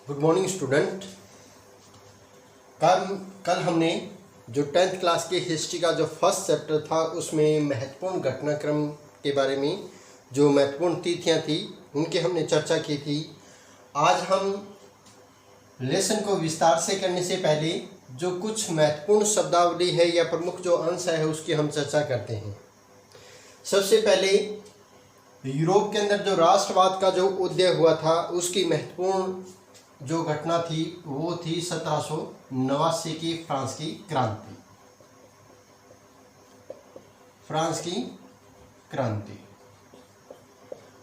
Good morning student. कल हमने जो 10th क्लास की हिस्ट्री का जो फर्स्ट चैप्टर था उसमें महत्वपूर्ण घटनाक्रम के बारे में जो महत्वपूर्ण तिथियां थी उनकी हमने चर्चा की थी। आज हम लेसन को विस्तार से करने से पहले जो कुछ महत्वपूर्ण शब्दावली है या प्रमुख जो अंश है उसकी हम चर्चा करते हैं। सबसे पहले यूरोप के अंदर जो राष्ट्रवाद का जो उदय हुआ था उसकी महत्वपूर्ण जो घटना थी वो थी 1789 की फ्रांस की क्रांति।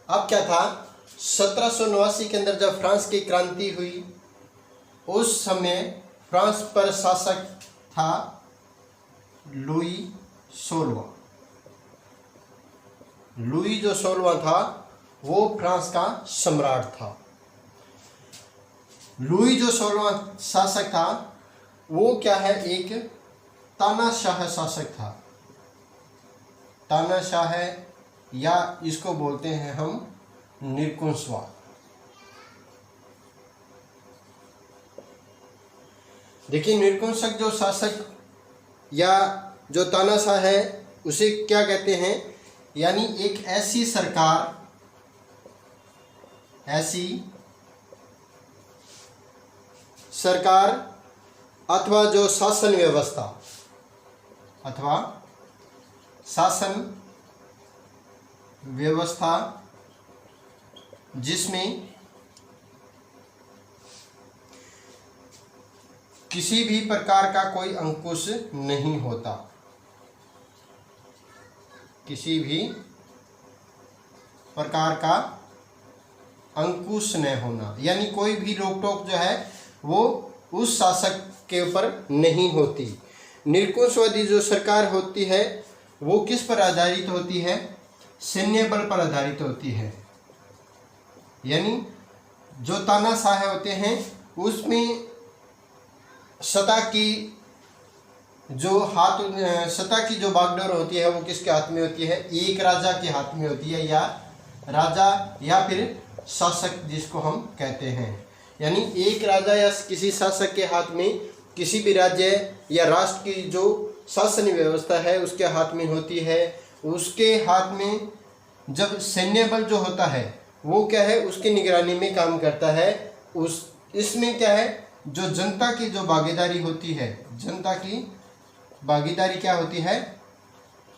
अब क्या था, 1789 के अंदर जब फ्रांस की क्रांति हुई उस समय फ्रांस पर शासक था लुई 16। लुई जो 16 था वो फ्रांस का सम्राट था। लुई जो 16वां शासक था वो क्या है, एक तानाशाह शासक था। तानाशाह या इसको बोलते हैं हम निरंकुशवाद। देखिए, निरंकुशक जो शासक या जो तानाशाह है उसे क्या कहते हैं, यानी एक ऐसी सरकार अथवा जो शासन व्यवस्था जिसमें किसी भी प्रकार का कोई अंकुश नहीं होता, किसी भी प्रकार का अंकुश न होना, यानी कोई भी रोक टोक जो है वो उस शासक के ऊपर नहीं होती। निरंकुशवादी जो सरकार होती है वो किस पर आधारित होती है, सैन्य बल पर आधारित होती है। यानी जो तानाशाह होते हैं उसमें सत्ता की जो बागडोर होती है वो किसके हाथ में होती है, एक राजा के हाथ में होती है, या राजा या फिर शासक जिसको हम कहते हैं। यानी एक राजा या किसी शासक के हाथ में किसी भी राज्य या राष्ट्र की जो शासन व्यवस्था है उसके हाथ में होती है। उसके हाथ में जब सैन्य बल जो होता है वो क्या है, उसकी निगरानी में काम करता है। इसमें क्या है, जो जनता की जो भागीदारी होती है, जनता की भागीदारी क्या होती है,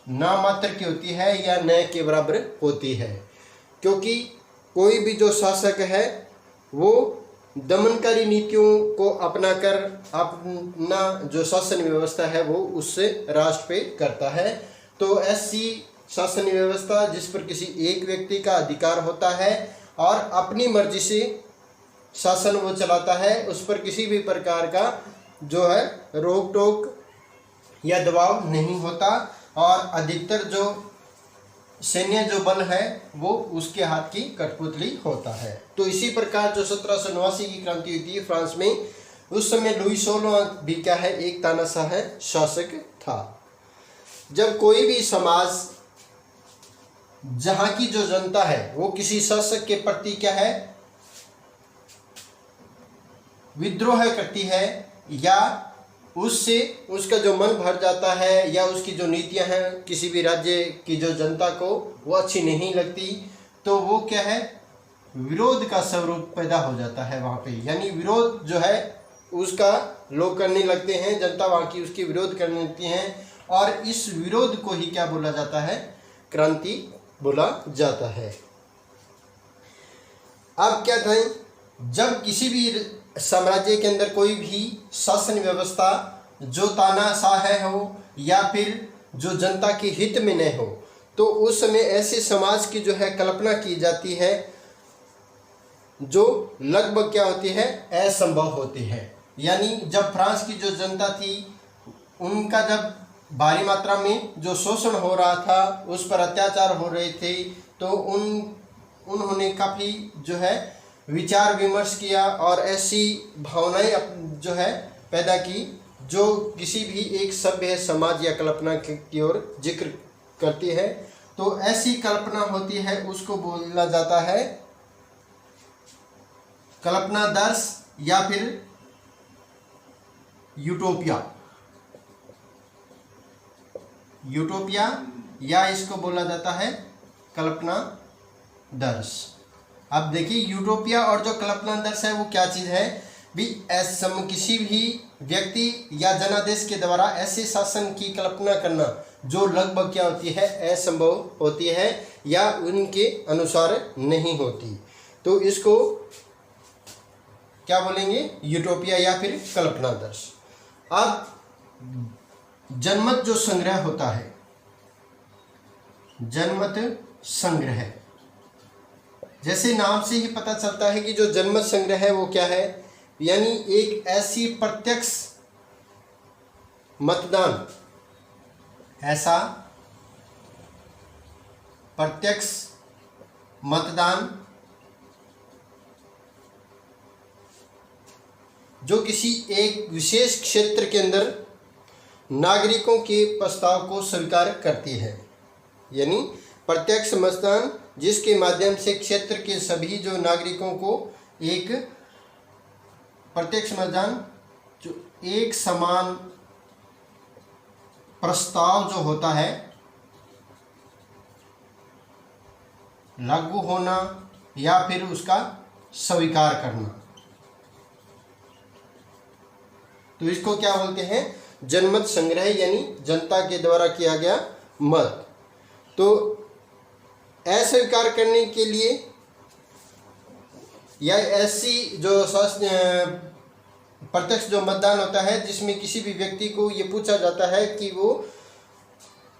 ना मात्र की होती है या न के बराबर होती है। क्योंकि कोई भी जो शासक है वो दमनकारी नीतियों को अपनाकर अपना जो शासन व्यवस्था है वो उससे राष्ट्र पे करता है। तो ऐसी शासन व्यवस्था जिस पर किसी एक व्यक्ति का अधिकार होता है और अपनी मर्जी से शासन वो चलाता है, उस पर किसी भी प्रकार का जो है रोक टोक या दबाव नहीं होता, और अधिकतर जो सैन्य जो बल है वो उसके हाथ की कठपुतली होता है। तो इसी प्रकार जो 1789 की क्रांति हुई थी फ्रांस में, उस समय लुई 16 भी क्या है, एक तानाशाह शासक था। जब कोई भी समाज जहां की जो जनता है वो किसी शासक के प्रति क्या है, विद्रोह करती है या उससे उसका जो मन भर जाता है या उसकी जो नीतियां हैं किसी भी राज्य की जो जनता को वो अच्छी नहीं लगती, तो वो क्या है, विरोध का स्वरूप पैदा हो जाता है वहाँ पे। यानी विरोध जो है उसका लोग करने लगते हैं, जनता वहाँ की उसकी विरोध करने लगती हैं, और इस विरोध को ही क्या बोला जाता है, क्रांति बोला जाता है। अब क्या था, जब किसी भी साम्राज्य के अंदर कोई भी शासन व्यवस्था जो तानाशाह हो या फिर जो जनता के हित में न हो, तो उस समय ऐसे समाज की जो है कल्पना की जाती है जो लगभग क्या होती है, असंभव होती है। यानी जब फ्रांस की जो जनता थी उनका जब भारी मात्रा में जो शोषण हो रहा था, उस पर अत्याचार हो रहे थे, तो उन्होंने काफ़ी जो है विचार विमर्श किया और ऐसी भावनाएं जो है पैदा की जो किसी भी एक सभ्य समाज या कल्पना की ओर जिक्र करती है। तो ऐसी कल्पना होती है उसको बोला जाता है कल्पनादर्श या फिर यूटोपिया, यूटोपिया या इसको बोला जाता है कल्पना दर्श। अब देखिए यूटोपिया और जो कल्पना दर्श है वो क्या चीज़ है भी, किसी भी व्यक्ति या जनादेश के द्वारा ऐसे शासन की कल्पना करना जो लगभग क्या होती है, असंभव होती है या उनके अनुसार नहीं होती, तो इसको क्या बोलेंगे, यूटोपिया या फिर कल्पना दर्श। अब जनमत जो संग्रह होता है, जनमत संग्रह, जैसे नाम से ही पता चलता है कि जो जनमत संग्रह है वो क्या है, यानी एक ऐसी प्रत्यक्ष मतदान, ऐसा प्रत्यक्ष मतदान जो किसी एक विशेष क्षेत्र के अंदर नागरिकों के प्रस्ताव को स्वीकार करती है, यानी प्रत्यक्ष मतदान जिसके माध्यम से क्षेत्र के सभी जो नागरिकों को एक प्रत्यक्ष मतदान, जो एक समान प्रस्ताव जो होता है लागू होना या फिर उसका स्वीकार करना, तो इसको क्या बोलते हैं, जनमत संग्रह, यानी जनता के द्वारा किया गया मत। तो अस्वीकार करने के लिए या ऐसी जो प्रत्यक्ष जो मतदान होता है जिसमें किसी भी व्यक्ति को ये पूछा जाता है कि वो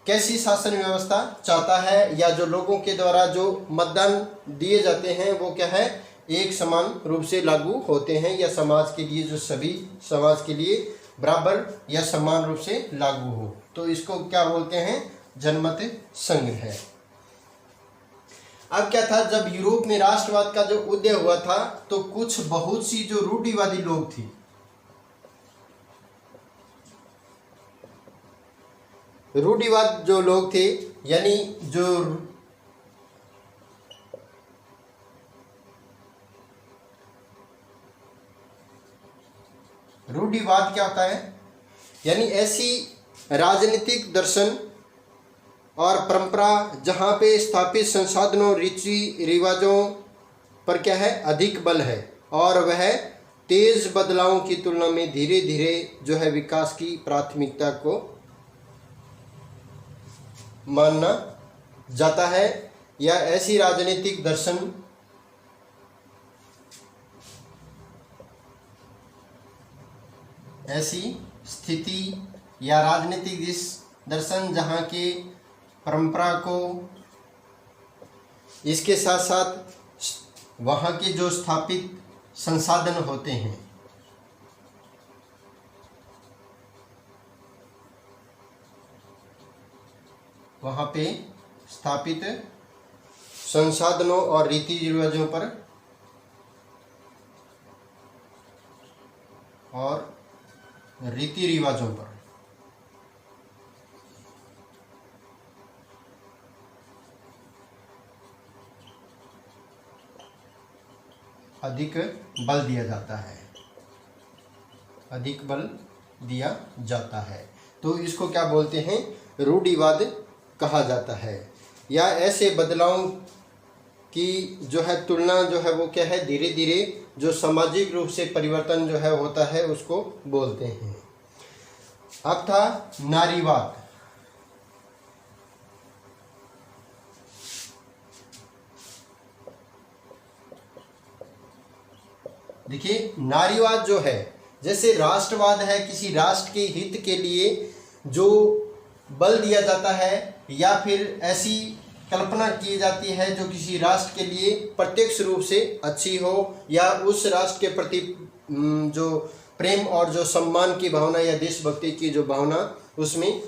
कैसी शासन व्यवस्था चाहता है, या जो लोगों के द्वारा जो मतदान दिए जाते हैं वो क्या है, एक समान रूप से लागू होते हैं या समाज के लिए, जो सभी समाज के लिए बराबर या समान रूप से लागू हो, तो इसको क्या बोलते हैं, जनमत संग्रह। अब क्या था, जब यूरोप में राष्ट्रवाद का जो उदय हुआ था तो कुछ बहुत सी जो रूढ़िवादी लोग थे, रूढ़िवाद जो लोग थे, यानी जो रूढ़िवाद क्या होता है, यानी ऐसी राजनीतिक दर्शन और परंपरा जहाँ पे स्थापित संसाधनों रीति रिवाजों पर क्या है, अधिक बल है, और वह तेज बदलावों की तुलना में धीरे धीरे जो है विकास की प्राथमिकता को मानना जाता है, या ऐसी राजनीतिक दर्शन ऐसी स्थिति या राजनीतिक दर्शन जहाँ के परंपरा को, इसके साथ साथ वहाँ के जो स्थापित संसाधन होते हैं, वहाँ पे स्थापित संसाधनों और रीति रिवाजों पर अधिक बल दिया जाता है, अधिक बल दिया जाता है, तो इसको क्या बोलते हैं, रूढ़िवाद कहा जाता है। या ऐसे बदलावों की जो है तुलना जो है वो क्या है, धीरे धीरे जो सामाजिक रूप से परिवर्तन जो है होता है उसको बोलते हैं। अब था नारीवाद। देखिए नारीवाद जो है, जैसे राष्ट्रवाद है, किसी राष्ट्र के हित के लिए जो बल दिया जाता है या फिर ऐसी कल्पना की जाती है जो किसी राष्ट्र के लिए प्रत्यक्ष रूप से अच्छी हो, या उस राष्ट्र के प्रति जो प्रेम और जो सम्मान की भावना या देशभक्ति की जो भावना उसमें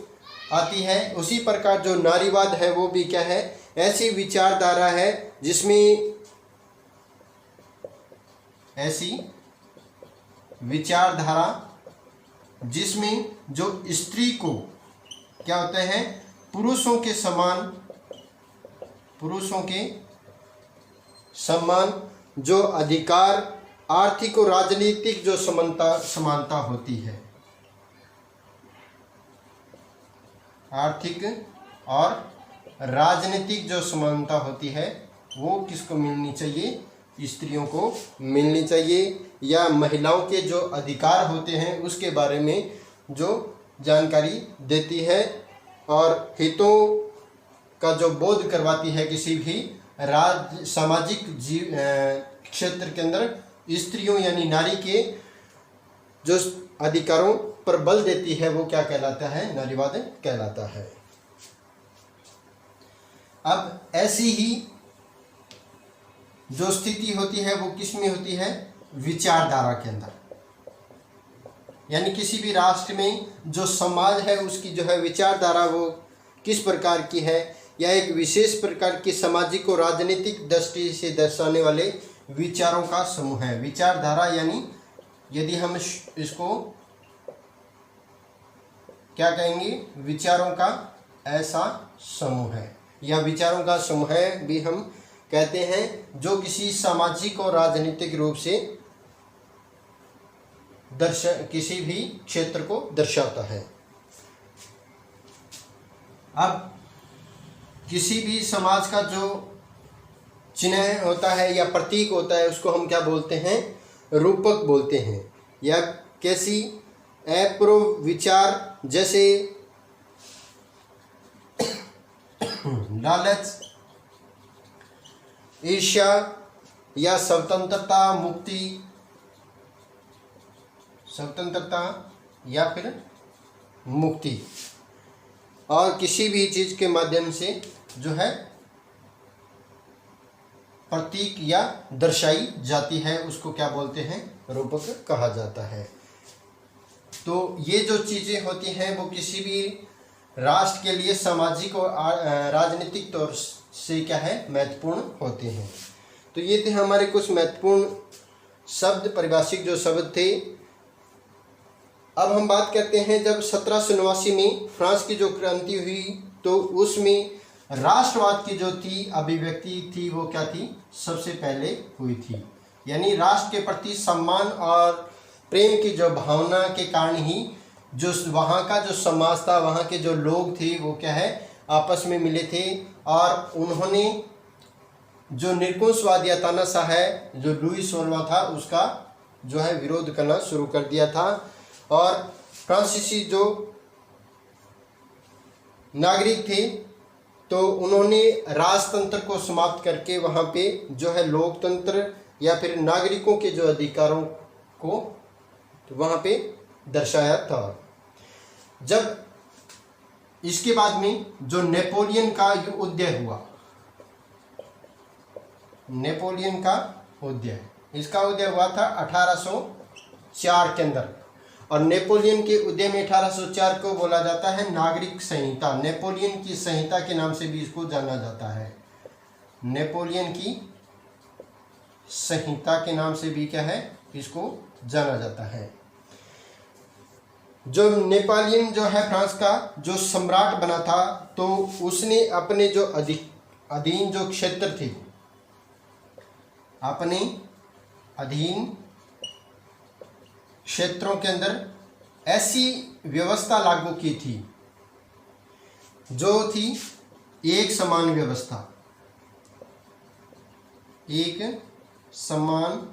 आती है। उसी प्रकार जो नारीवाद है वो भी क्या है, ऐसी विचारधारा है जिसमें जो स्त्री को क्या होते हैं, पुरुषों के समान जो अधिकार आर्थिक और राजनीतिक जो समानता होती है, आर्थिक और राजनीतिक जो समानता होती है वो किसको मिलनी चाहिए? स्त्रियों को मिलनी चाहिए, या महिलाओं के जो अधिकार होते हैं उसके बारे में जो जानकारी देती है और हितों का जो बोध करवाती है। किसी भी सामाजिक क्षेत्र के अंदर स्त्रियों यानी नारी के जो अधिकारों पर बल देती है वो क्या कहलाता है? नारीवाद कहलाता है। अब ऐसी ही जो स्थिति होती है वो किस में होती है? विचारधारा के अंदर, यानी किसी भी राष्ट्र में जो समाज है उसकी जो है विचारधारा वो किस प्रकार की है, या एक विशेष प्रकार की सामाजिक और राजनीतिक दृष्टि से दर्शाने वाले विचारों का समूह है। विचारधारा यानी यदि हम इसको क्या कहेंगे? विचारों का ऐसा समूह है, या विचारों का समूह भी हम कहते हैं जो किसी सामाजिक और राजनीतिक रूप से किसी भी क्षेत्र को दर्शाता है। अब किसी भी समाज का जो चिन्ह होता है या प्रतीक होता है उसको हम क्या बोलते हैं? रूपक बोलते हैं। या कैसी अपूर्व विचार जैसे लालच, ईर्ष्या या स्वतंत्रता या फिर मुक्ति, और किसी भी चीज़ के माध्यम से जो है प्रतीक या दर्शाई जाती है उसको क्या बोलते हैं? रूपक कहा जाता है। तो ये जो चीज़ें होती हैं वो किसी भी राष्ट्र के लिए सामाजिक और राजनीतिक तौर से क्या है? महत्वपूर्ण होते हैं। तो ये थे हमारे कुछ महत्वपूर्ण शब्द, परिभाषिक जो शब्द थे। अब हम बात करते हैं जब 1789 में फ्रांस की जो क्रांति हुई तो उसमें राष्ट्रवाद की जो थी अभिव्यक्ति थी वो क्या थी? सबसे पहले हुई थी। यानी राष्ट्र के प्रति सम्मान और प्रेम की जो भावना के कारण ही जो वहाँ का जो समाज था, वहाँ के जो लोग थे वो क्या है? आपस में मिले थे और उन्होंने जो निरंकुशवाद या तानाशाह है जो लुई 16वां था उसका जो है विरोध करना शुरू कर दिया था। और फ्रांसीसी जो नागरिक थे तो उन्होंने राजतंत्र को समाप्त करके वहाँ पे जो है लोकतंत्र या फिर नागरिकों के जो अधिकारों को वहाँ पे दर्शाया था। जब इसके बाद में जो नेपोलियन का उदय हुआ, नेपोलियन का उदय, इसका उदय हुआ था 1804 के अंदर, और नेपोलियन के उदय में 1804 को बोला जाता है नागरिक संहिता। नेपोलियन की संहिता के नाम से भी इसको जाना जाता है। नेपोलियन की संहिता के नाम से भी क्या है? इसको जाना जाता है। जो नेपोलियन जो है फ्रांस का जो सम्राट बना था तो उसने अपने जो अधीन जो क्षेत्र थे, अपने अधीन क्षेत्रों के अंदर ऐसी व्यवस्था लागू की थी जो थी एक समान व्यवस्था, एक समान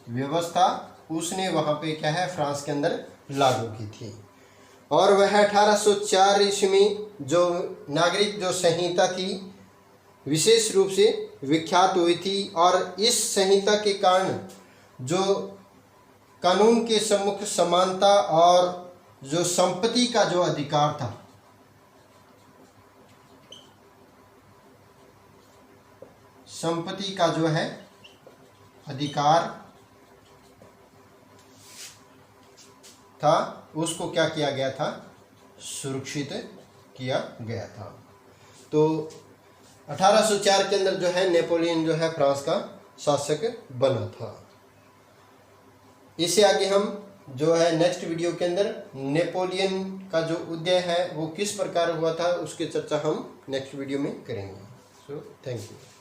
व्यवस्था उसने वहाँ पे क्या है? फ्रांस के अंदर लागू की थी। और वह 1804 ईस्वी में जो नागरिक जो संहिता थी विशेष रूप से विख्यात हुई थी। और इस संहिता के कारण जो कानून के सम्मुख समानता और जो संपत्ति का जो अधिकार था, संपत्ति का जो है अधिकार था उसको क्या किया गया था? सुरक्षित किया गया था। तो 1804 के अंदर जो है नेपोलियन जो है फ्रांस का शासक बना था। इससे आगे हम जो है नेक्स्ट वीडियो के अंदर नेपोलियन का जो उदय है वो किस प्रकार हुआ था उसकी चर्चा हम नेक्स्ट वीडियो में करेंगे। So thank you.